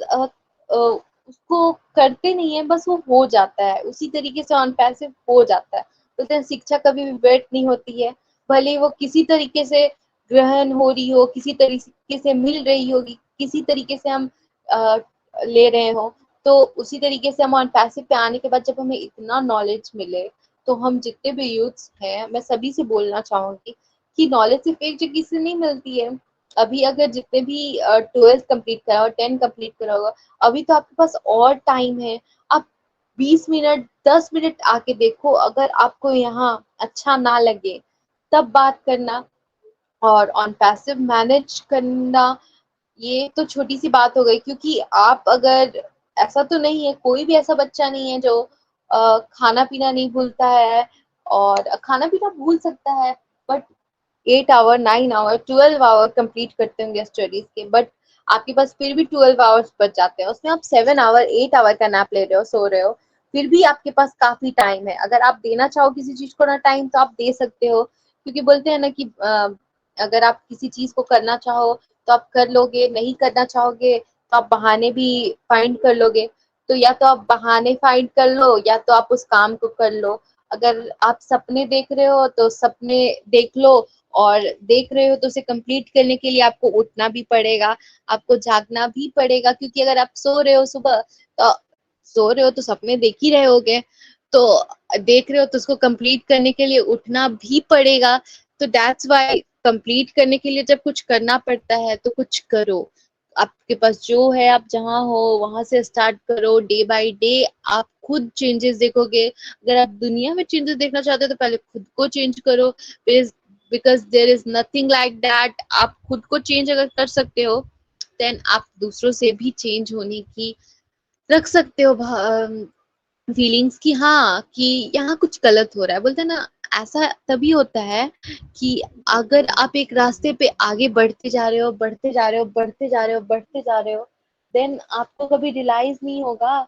उसको करते नहीं है, बस वो हो जाता है। उसी तरीके से ऑन पैसिव हो जाता है। बोलते हैं शिक्षा कभी भी व्यर्थ नहीं होती है, भले वो किसी तरीके से ग्रहण हो रही हो, किसी तरीके से मिल रही होगी, किसी तरीके से हम अ, ले रहे हो। तो उसी तरीके से हम ऑन पैसिव पे आने के बाद जब हमें इतना नॉलेज मिले, तो हम जितने भी यूथ्स हैं, मैं सभी से बोलना चाहूंगी कि नॉलेज सिर्फ एक जगह से नहीं मिलती है। अभी अगर जितने भी 12th कंप्लीट करा हो, 10 कंप्लीट करा होगा, अभी तो आपके पास और टाइम है। आप 20 मिनट, 10 मिनट आके देखो, अगर आपको यहाँ अच्छा ना लगे तब बात करना। और ऑन पैसिव मैनेज करना, ये तो छोटी सी बात हो गई, क्योंकि आप अगर, ऐसा तो नहीं है, कोई भी ऐसा बच्चा नहीं है जो खाना पीना नहीं भूलता है, और खाना पीना भूल सकता है, but 8 hour, 9 hour, 12 hour complete करते होंगे स्टडीज के, बट आपके पास फिर भी 12 आवर्स बच जाते हैं, उसमें आप 7 आवर, 8 आवर का नैप ले रहे हो, सो रहे हो, फिर भी आपके पास काफी टाइम है। अगर आप देना चाहो किसी चीज को ना टाइम, तो आप दे सकते हो, क्योंकि बोलते हैं ना कि अगर आप किसी चीज को करना चाहो तो आप कर लोगे, नहीं करना चाहोगे तो आप बहाने भी फाइंड कर लोगे। तो या तो आप बहाने फाइंड कर लो, या तो आप उस काम को कर लो। अगर आप सपने देख रहे हो तो सपने देख लो, और देख रहे हो तो उसे कंप्लीट करने के लिए आपको उठना भी पड़ेगा, आपको जागना भी पड़ेगा, क्योंकि अगर आप सो रहे हो सुबह, तो सो रहे हो तो सपने देख ही रहे होगे, तो देख रहे हो तो उसको कंप्लीट करने के लिए उठना भी पड़ेगा। तो दैट्स वाई, कंप्लीट करने के लिए जब कुछ करना पड़ता है तो कुछ करो। आपके पास जो है, आप जहाँ हो वहां से स्टार्ट करो, डे बाय डे आप खुद चेंजेस देखोगे। अगर आप दुनिया में चेंजेस देखना चाहते हो तो पहले खुद को चेंज करो, because there is nothing like that. आप खुद को चेंज अगर कर सकते हो, देन आप दूसरों से भी चेंज होने की रख सकते हो फीलिंग्स की, हाँ, कि यहाँ कुछ गलत हो रहा है। बोलते हैं ना, ऐसा तभी होता है कि अगर आप एक रास्ते पे आगे बढ़ते जा रहे हो, बढ़ते जा रहे हो, बढ़ते जा रहे हो, बढ़ते जा रहे हो, देन आपको कभी रियलाइज नहीं होगा।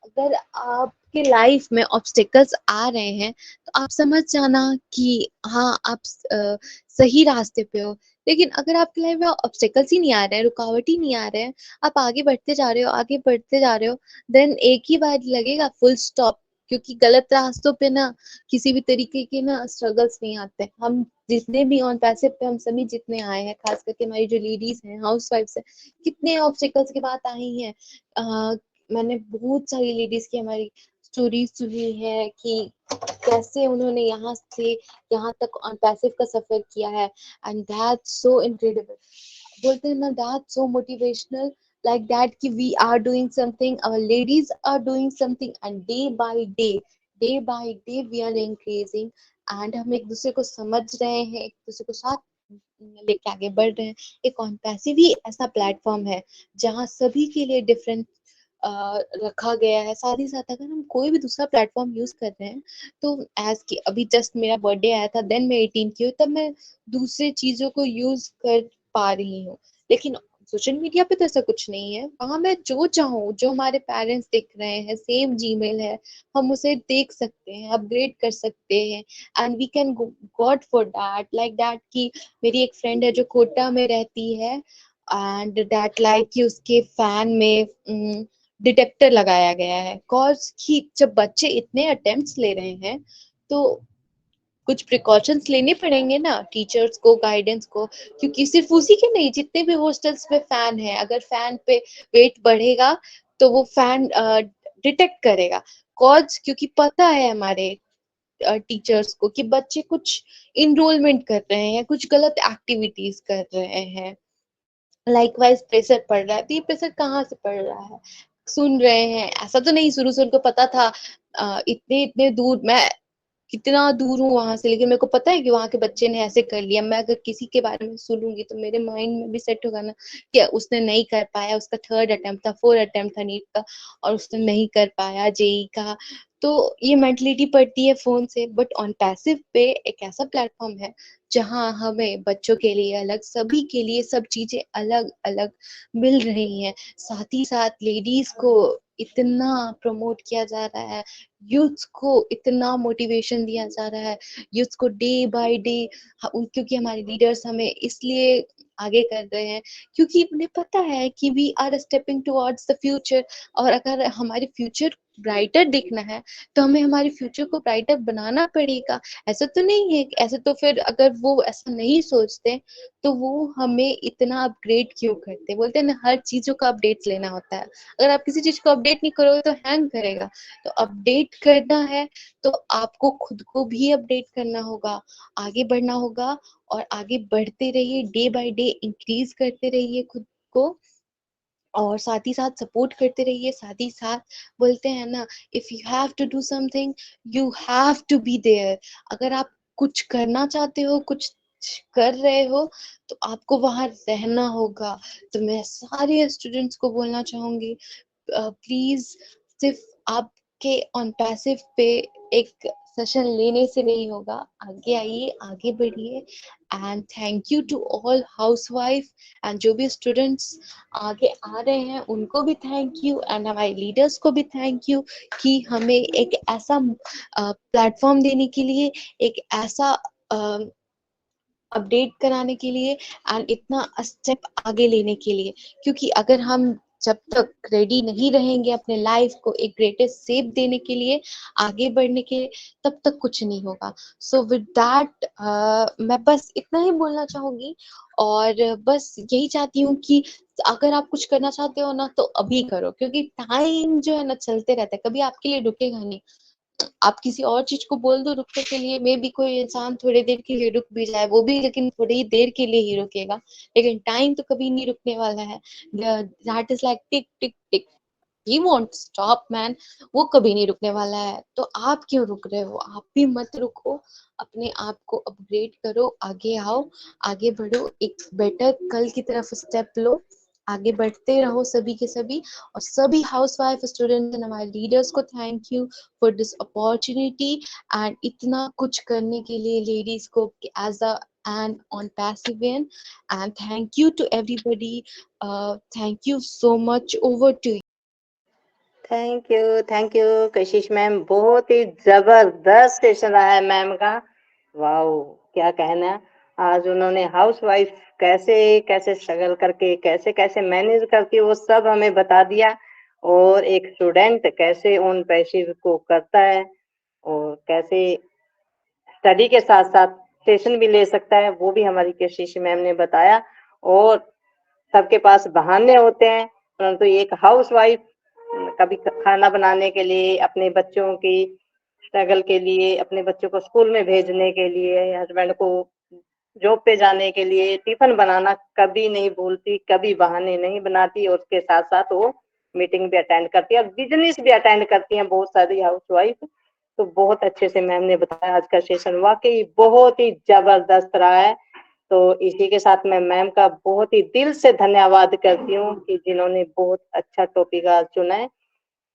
अगर आपके लाइफ में ऑब्स्टेकल्स आ रहे हैं, तो आप समझ जाना कि हाँ, आप सही रास्ते पे हो। लेकिन अगर आपकी लाइफ में ऑब्स्टेकल्स ही नहीं आ रहे हैं, रुकावट ही नहीं आ रहे हैं, आप आगे बढ़ते जा रहे हो, आगे बढ़ते जा रहे हो, देन एक ही बार लगेगा, फुल स्टॉप। क्योंकि गलत रास्तों पे ना किसी भी तरीके के ना स्ट्रगल्स नहीं आते। हम जितने भी ऑन पैसे पे, हम सभी जितने आए हैं, खास करके हमारी जो लेडीज हैं, हाउस वाइफ्स हैं, कितने ऑब्स्टेकल्स के बाद आई हैं। मैंने बहुत सारी लेडीज की हमारी स्टोरीज सुनी है कि कैसे उन्होंने यहाँ से यहाँ तक ऑन पैसिव का सफर किया है, एंड दैट्स सो इनक्रेडिबल। बोलते हैं ना, that's so motivational, like that कि we are doing something, our ladies are doing something, and day by day we are increasing, and हम एक दूसरे को समझ रहे हैं, एक दूसरे को साथ लेके आगे बढ़ रहे हैं। एक ऑन पैसिव ही ऐसा प्लेटफॉर्म है जहाँ सभी के लिए डिफरेंट रखा गया है। साथ ही साथ अगर हम कोई भी दूसरा प्लेटफॉर्म यूज कर रहे हैं, तो एज की अभी जस्ट मेरा बर्थडे आया था, देन मैं 18 की हुई, तब मैं दूसरे चीजों को यूज कर पा रही हूँ। लेकिन सोशल मीडिया पे तो ऐसा कुछ नहीं है, वहां मैं जो चाहूँ, जो हमारे पेरेंट्स देख रहे हैं, सेम जीमेल है, हम उसे देख सकते हैं, अपग्रेड कर सकते हैं, and we can god for that, like that कि मेरी एक फ्रेंड है जो कोटा में रहती है, एंड दैट लाइक कि उसके फैन में डिटेक्टर लगाया गया है, कॉज कि जब बच्चे इतने अटेम्प्ट्स ले रहे हैं, तो कुछ प्रिकॉशंस लेने पड़ेंगे ना टीचर्स को, गाइडेंस को, क्योंकि सिर्फ उसी के नहीं, जितने भी हॉस्टल्स में फैन है, अगर फैन पे वेट बढ़ेगा तो वो फैन डिटेक्ट करेगा, कॉज क्योंकि पता है हमारे टीचर्स को कि बच्चे कुछ इनरोलमेंट कर रहे हैं, कुछ गलत एक्टिविटीज कर रहे हैं, लाइकवाइज प्रेशर पड़ रहा है। तो ये प्रेशर कहाँ से पड़ रहा है, सुन रहे हैं, ऐसा तो नहीं शुरू से उनको पता था। इतने इतने दूर मैं, कितना दूर हूँ वहां से, लेकिन मेरे को पता है कि वहां के बच्चे ने ऐसे कर लिया। मैं अगर किसी के बारे में सुनूंगी तो मेरे माइंड में भी सेट होगा ना कि उसने नहीं कर पाया, उसका 3rd अटेम्प्ट था, 4th अटेम्प्ट था नीट का, और उसने नहीं कर पाया जेई का। तो ये मेंटलिटी पड़ती है फोन से। बट ऑन पैसिव पे एक ऐसा प्लेटफॉर्म है जहां हमें बच्चों के लिए अलग, सभी के लिए सब चीजें अलग अलग मिल रही हैं। साथ ही साथ लेडीज को इतना प्रमोट किया जा रहा है, यूथ को इतना मोटिवेशन दिया जा रहा है, यूथ को डे बाय डे, क्योंकि हमारे लीडर्स हमें इसलिए आगे कर रहे हैं क्योंकि उन्हें पता है कि we are stepping towards the future. और अगर हमारे फ्यूचर ब्राइटर देखना है तो हमें हमारे फ्यूचर को ब्राइटर बनाना पड़ेगा। ऐसा तो नहीं है, ऐसे तो फिर अगर वो ऐसा नहीं सोचते तो वो हमें इतना अपग्रेड क्यों करते? बोलते हैं ना, हर चीजों का अपडेट लेना होता है। अगर आप किसी चीज को अपडेट नहीं करोगे तो हैंग करेगा। तो अपडेट करना है तो आपको खुद को भी अपडेट करना होगा, आगे बढ़ना होगा, और आगे बढ़ते रहिए, डे बाय डे इंक्रीज करते रहिए खुद को, और साथ ही साथ सपोर्ट करते रहिए। साथ ही साथ बोलते हैं ना, if you have to do something you have to be there. अगर आप कुछ करना चाहते हो, कुछ कर रहे हो, तो आपको वहां रहना होगा। तो मैं सारे स्टूडेंट्स को बोलना चाहूंगी, प्लीज सिर्फ आपके ऑन पैसिव पे एक सेशन लेने से नहीं होगा, आगे आइए, आगे बढ़िए। And thank you to all housewife, and जो भी स्टूडेंट्स आगे आ रहे हैं उनको भी थैंक यू, एंड हमारे लीडर्स को भी थैंक यू कि हमें एक ऐसा प्लेटफॉर्म देने के लिए, एक ऐसा अपडेट कराने के लिए, एंड इतना स्टेप आगे लेने के लिए। क्योंकि अगर हम जब तक रेडी नहीं रहेंगे अपने लाइफ को एक ग्रेटेस्ट सेप देने के लिए, आगे बढ़ने के लिए, तब तक कुछ नहीं होगा। सो विद दैट मैं बस इतना ही बोलना चाहूंगी, और बस यही चाहती हूँ कि अगर आप कुछ करना चाहते हो ना तो अभी करो, क्योंकि टाइम जो है ना चलते रहता है, कभी आपके लिए रुकेगा नहीं। आप किसी और चीज को बोल दो रुकने के लिए, मे भी कोई इंसान थोड़ी देर के लिए रुक भी जाए, वो भी लेकिन थोड़ी ही देर के लिए ही रुकेगा, लेकिन टाइम तो कभी नहीं रुकने वाला है। That is like tick tick tick, he want stop man. वो कभी नहीं रुकने वाला है। तो आप क्यों रुक रहे हो? आप भी मत रुको, अपने आप को अपग्रेड करो, आगे आओ, आगे बढ़ो, एक बेटर कल की तरफ स्टेप लो, आगे बढ़ते रहो सभी के सभी। और सभी हाउसवाइफ स्टूडेंट्स एंड हमारे लीडर्स को thank you for this opportunity, and इतना कुछ करने के लिए लेडीज को as a and on passive end. And thank you to everybody. Thank you so much. Over to you. Thank you Kashish ma'am, बहुत ही जबरदस्त सेशन रहा है मैम का। वाओ, क्या कहना। आज उन्होंने हाउस वाइफ कैसे कैसे स्ट्रगल करके कैसे कैसे मैनेज करती है वो सब हमें बता दिया, और एक स्टूडेंट कैसे उन पैसिव को करता है और कैसे स्टडी के साथ साथ सेशन भी ले सकता है, वो भी हमारी कशिश मैम ने बताया। और सबके पास बहाने होते हैं, परंतु एक हाउस वाइफ कभी खाना बनाने के लिए, अपने बच्चों की स्ट्रगल के लिए, अपने बच्चों को स्कूल में भेजने के लिए, हस्बैंड को जॉब पे जाने के लिए टिफिन बनाना कभी नहीं भूलती, कभी बहाने नहीं बनाती, और उसके साथ साथ वो मीटिंग भी अटेंड करती है और बिजनेस भी अटेंड करती हैं बहुत सारी हाउस वाइफ। तो बहुत अच्छे से मैम ने बताया, आज का सेशन वाकई बहुत ही जबरदस्त रहा है। तो इसी के साथ मैं मैम का बहुत ही दिल से धन्यवाद करती हूँ कि जिन्होंने बहुत अच्छा टॉपिक आज चुना है।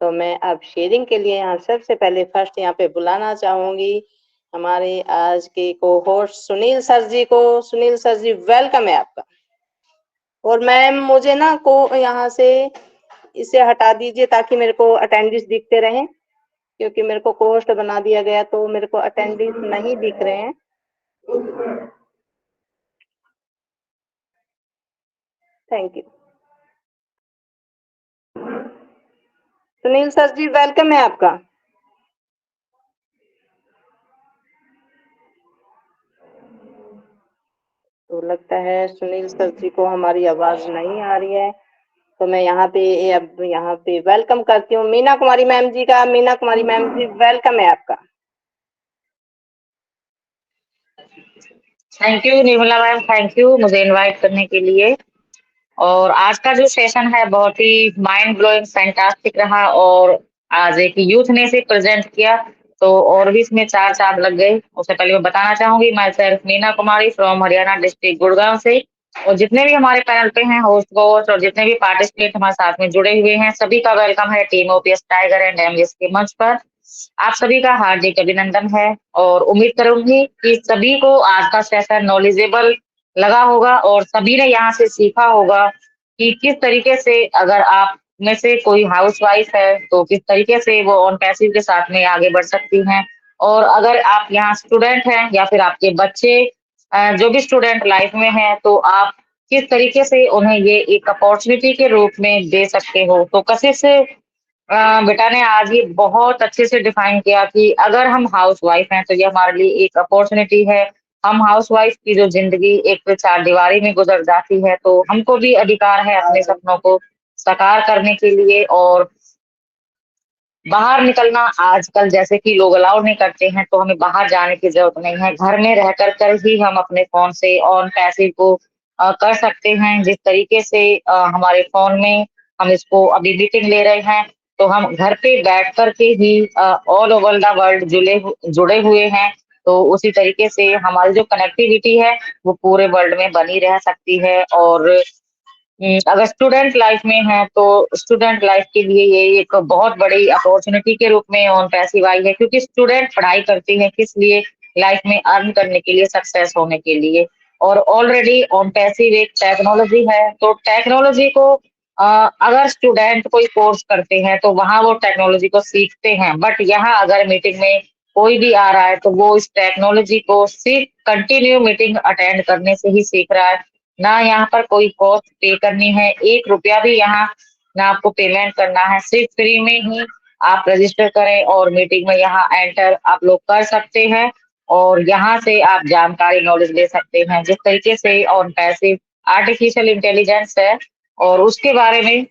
तो मैं अब शेयरिंग के लिए यहाँ सबसे पहले फर्स्ट यहाँ पे बुलाना चाहूंगी हमारे आज के को होस्ट सुनील सर जी को। सुनील सर जी, वेलकम है आपका। और मैम मुझे ना को यहाँ से इसे हटा दीजिए ताकि मेरे को अटेंडेंस दिखते रहें, क्योंकि मेरे को होस्ट बना दिया गया तो मेरे को अटेंडेंस नहीं दिख रहे हैं। Thank you. Sunil sir ji, welcome है आपका। तो लगता है सुनील सर जी को हमारी आवाज नहीं आ रही है, तो मैं अब यहाँ पे वेलकम करती हूँ मीना कुमारी मैम जी का। मीना कुमारी मैम जी, वेलकम है आपका। Thank you Nirmala ma'am, thank you मुझे इनवाइट करने के लिए। और आज का जो सेशन है बहुत ही माइंड ब्लोइंग फैंटास्टिक रहा, और आज एक यूथ ने इसे प्रेजेंट किया तो और भी इसमें चार चांद लग गए। उससे पहले मैं बताना चाहूंगी, my self Meena Kumari from Haryana district Gurgaon से। और जितने भी हमारे पैनल पे हैं होस्ट वोस्ट और जितने भी पार्टिसिपेंट हमारे साथ में जुड़े हुए हैं, सभी का वेलकम है team OPS tiger and MGS के मंच पर। आप सभी का हार्दिक अभिनंदन है, और उम्मीद करूंगी कि सभी को आज का सेशन नॉलेजेबल लगा होगा और सभी ने यहाँ से सीखा होगा कि किस तरीके से अगर आप में से कोई हाउस वाइफ है तो किस तरीके से वो ऑन पैसिव के साथ में आगे बढ़ सकती हैं। और अगर आप यहाँ स्टूडेंट हैं या फिर आपके बच्चे जो भी स्टूडेंट लाइफ में हैं, तो आप किस तरीके से उन्हें ये एक अपॉर्चुनिटी के रूप में दे सकते हो। तो कशिश बेटा ने आज ये बहुत अच्छे से डिफाइन किया कि अगर हम हाउस वाइफ हैं तो ये हमारे लिए एक अपॉर्चुनिटी है। हम हाउस वाइफ की जो जिंदगी एक चारदीवारी में गुजर जाती है, तो हमको भी अधिकार है अपने सपनों को साकार करने के लिए। और बाहर निकलना आजकल जैसे कि लोग अलाउ नहीं करते हैं, तो हमें बाहर जाने की जरूरत नहीं है। घर में रह कर ही हम अपने फोन से ऑन पैसिव को कर सकते हैं। जिस तरीके से हमारे फोन में हम इसको अभी मीटिंग ले रहे हैं, तो हम घर पे बैठ कर के ही ऑल ओवर द वर्ल्ड जुड़े हुए हैं। तो उसी तरीके से हमारी जो कनेक्टिविटी है वो पूरे वर्ल्ड में बनी रह सकती है। और अगर स्टूडेंट लाइफ में है तो स्टूडेंट लाइफ के लिए ये एक बहुत बड़ी अपॉर्चुनिटी के रूप में ऑन पैसिव आई है, क्योंकि स्टूडेंट पढ़ाई करते हैं किस लिए? लाइफ में अर्न करने के लिए, सक्सेस होने के लिए। और ऑलरेडी ऑन पैसिव एक टेक्नोलॉजी है, तो टेक्नोलॉजी को अगर स्टूडेंट कोई कोर्स करते हैं तो वहां वो टेक्नोलॉजी को सीखते हैं। बट यहाँ अगर मीटिंग में कोई भी आ रहा है तो वो इस टेक्नोलॉजी को सिर्फ कंटिन्यू मीटिंग अटेंड करने से ही सीख रहा है। ना यहाँ पर कोई कॉस्ट पे करनी है, 1 रुपया भी यहाँ ना आपको पेमेंट करना है। सिर्फ फ्री में ही आप रजिस्टर करें और मीटिंग में यहाँ एंटर आप लोग कर सकते हैं। और यहाँ से आप जानकारी नॉलेज ले सकते हैं। जिस तरीके से ऑन पैसिव आर्टिफिशियल इंटेलिजेंस है और उसके बारे में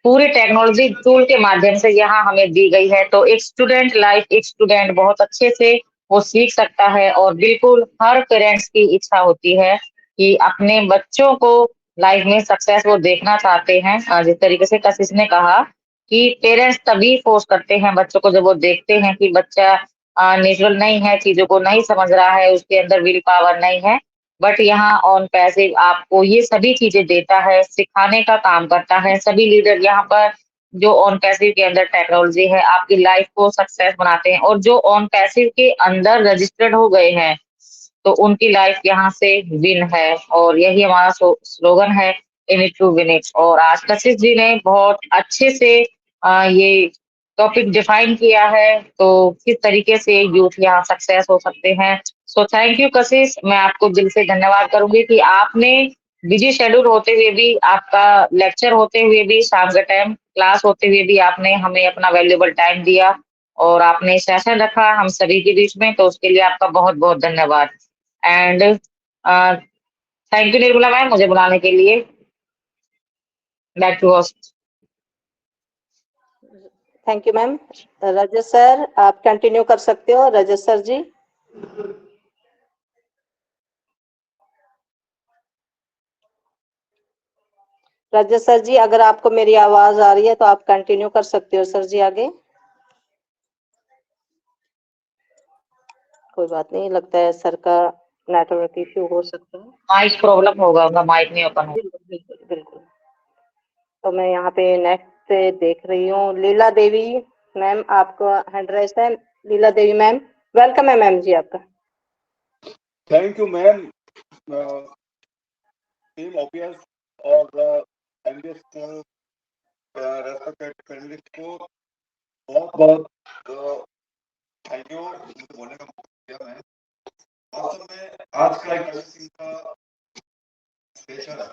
पूरी टेक्नोलॉजी टूल के माध्यम से यहाँ हमें दी गई है, तो एक स्टूडेंट लाइफ, एक स्टूडेंट बहुत अच्छे से वो सीख सकता है। और बिल्कुल हर पेरेंट्स की इच्छा होती है कि अपने बच्चों को लाइफ में सक्सेस वो देखना चाहते हैं। जिस तरीके से कशिश ने कहा कि पेरेंट्स तभी फोर्स करते हैं बच्चों को जब वो देखते हैं कि बच्चा नेचुरल नहीं है, चीजों को नहीं समझ रहा है, उसके अंदर विल पावर नहीं है। बट यहाँ ऑन पैसिव आपको ये सभी चीजें देता है, सिखाने का काम करता है। सभी लीडर यहाँ पर जो ऑन पैसिव के अंदर टेक्नोलॉजी है आपकी लाइफ को सक्सेस बनाते हैं। और जो ऑन पैसिव के अंदर रजिस्टर्ड हो गए हैं तो उनकी लाइफ यहाँ से विन है। और यही हमारा स्लोगन है, in it to win it. और आज कशिश जी ने बहुत अच्छे से ये टॉपिक डिफाइन किया है, तो किस तरीके से यूथ यहाँ सक्सेस हो सकते हैं। सो थैंक यू कशिश, मैं आपको दिल से धन्यवाद करूंगी कि आपने बिजी शेड्यूल होते हुए भी, आपका लेक्चर होते हुए भी, शाम का टाइम क्लास होते हुए भी आपने हमें अपना वैल्यूएबल टाइम दिया और आपने सेशन रखा हम सभी के बीच में, तो उसके लिए आपका बहुत बहुत धन्यवाद। And thank you Nirmala ma'am मुझे बुलाने के लिए। Back to host. Thank you ma'am. Rajat sir आप कंटिन्यू कर सकते हो। रजत सर जी। रजत सर जी अगर आपको मेरी आवाज आ रही है तो आप कंटिन्यू कर सकते हो सर जी आगे। कोई बात नहीं, लगता है सर का नेटवर्क इश्यू हो सकता है। माइक प्रॉब्लम होगा, उनका माइक नहीं ओपन होगा। बिल्कुल बिल्कुल बिल्कुल। तो मैं यहाँ पे नेक्स्ट देख रही हूँ लीला देवी मैम, आपका हैंड रेज है। लीला देवी मैम, वेलकम है मैम जी आपका। Thank you ma'am. Team OPS और एमबीएस रेस्पेक्टेड पैनलिस्ट को बहुत बहुत थैंक यू बोलने का मौका दिया। मैं वास्तव में आज का एक कशिश का सेशन है।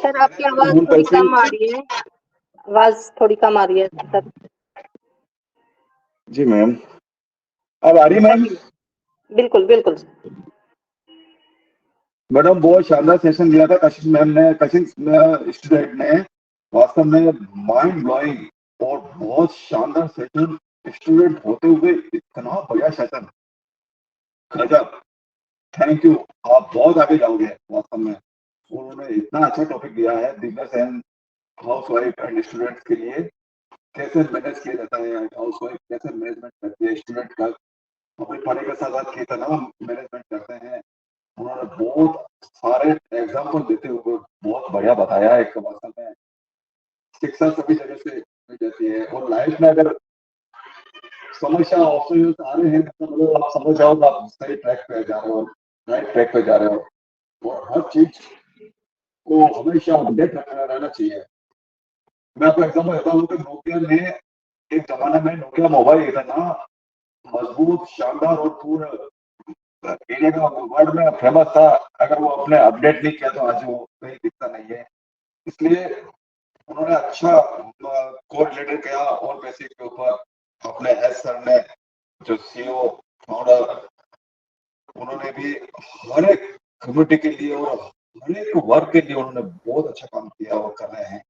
सर आपकी आवाज थोड़ी कम आ रही है, आवाज थोड़ी कम आ रही है सर। जी मैम, अब आ रही है मैम? बिल्कुल बिल्कुल। मैडम बहुत शानदार सेशन दिया था कशिश मैम ने, कशिश स्टूडेंट ने। वास्तव में माइंड ब्लोइंग और बहुत शानदार सेशन, स्टूडेंट होते हुए इतना बढ़िया सेशन, गजब। थैंक यू, आप बहुत आगे जाओगे वास्तव में। उन्होंने इतना अच्छा टॉपिक दिया है business and house wife and students के लिए, कैसे मैनेज किया जाता है, हाउस वाइफ कैसे मैनेजमेंट करती है, स्टूडेंट का अपने पढ़ाई के साथ साथ कितना मैनेजमेंट करते हैं। उन्होंने बहुत सारे एग्जाम्पल देते हुए बहुत बढ़िया बताया है कि वास्तव में शिक्षा सभी जगह से मिल जाती है। और लाइफ में अगर समस्या ऑप्शन आ रहे हैं तो मतलब आप समझ जाओ कि आप सही ट्रैक पे जा रहे हो, राइट ट्रैक पे जा रहे हो। और हर चीज को हमेशा अपडेट रहना चाहिए। मैं आपको एग्जाम्पल देता हूँ कि नोकिया ने एक जमाने में, नोकिया मोबाइल इतना मजबूत, शानदार और पूरा इंडिया का वर्ल्ड में फेमस था। अगर वो अपने अपडेट नहीं किया तो आज वो कहीं दिखता नहीं है। इसलिए उन्होंने अच्छा कोरिलेटेड किया और बेसिक के ऊपर अपने एस सर ने जो सीईओ फाउंडर, उन्होंने भी हर एक कम्युनिटी के लिए और हर एक वर्ग के लिए उन्होंने बहुत अच्छा काम किया और कर रहे हैं।